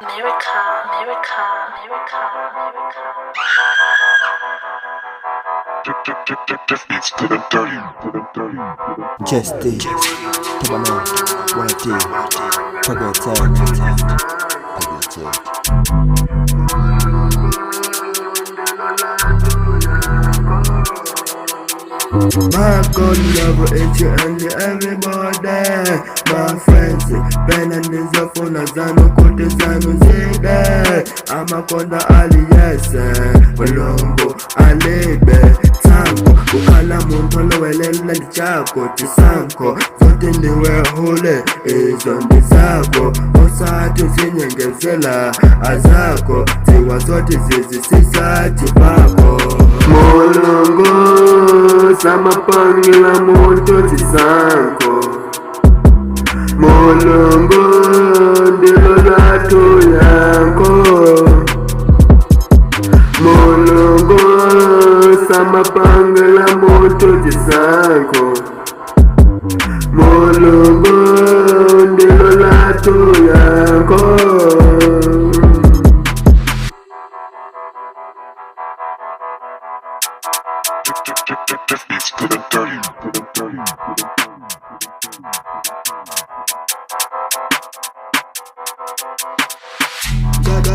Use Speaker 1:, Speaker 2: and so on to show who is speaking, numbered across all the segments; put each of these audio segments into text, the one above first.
Speaker 1: America, America, America, America.
Speaker 2: Just it, Tabano, one day, Pagatek.
Speaker 3: My God, love each and everybody. My friends, Ben and Nizafuna Zano Kote Zano Zede. Amakonda alias, Walongo, Alebe, Tango, Ukala Muntolo, Welena Chako, Tisanko, Zote Niwe Hole, is on the Zako, Osatu Zinyangezela, Azako, Tiwa Zote Zizi Sisa Chipako. Molongo, Samapangila Monto Tisanko. Molongo, Dilolato Yanko. Molongo, Samapangila Monto Tisanko. Molongo, Dilolato Yanko.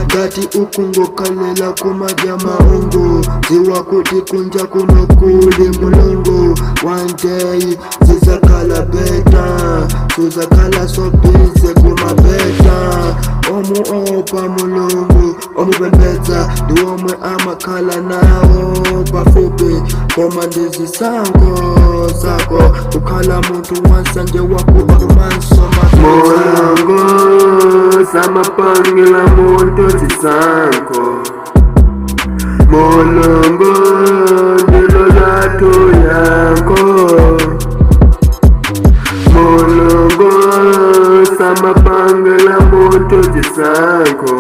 Speaker 3: Gati ukungo kalela kumaja maungu. Ziwa kuti kunja kuno kuli mulungu. One day zizakala beta. Suzakala sobize kumabeta. Omu opa mulungu. Omu bembeza. Di omwe amakala nao pafupi. Koma ndizi sango zako. Ukala muntu wansanje wakuba kumanso Molongo, Samapangila Monto Tisanko. Molongo, Dilolato Yanko. Molongo, Samapangila Monto Tisanko.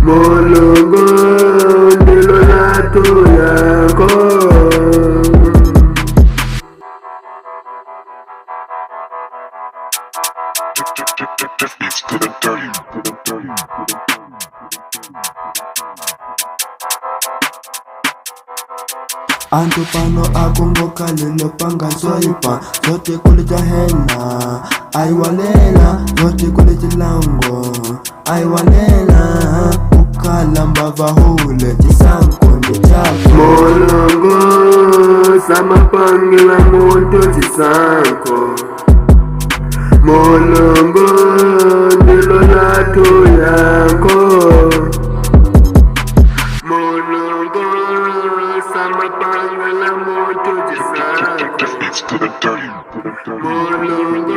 Speaker 3: Molongo, Dilolato Yanko. Antu pano akumbuka lilo panga zoipa. Zote kulija hena aiwalela, zote kulija lango aiwalela. Ukala mbava hule Tisanko ndi chako. Molongo, Samapangila Monto Tisanko. Molongo, Dilolato Yanko. Molongo, Samapangila Monto Tisanko. Molongo,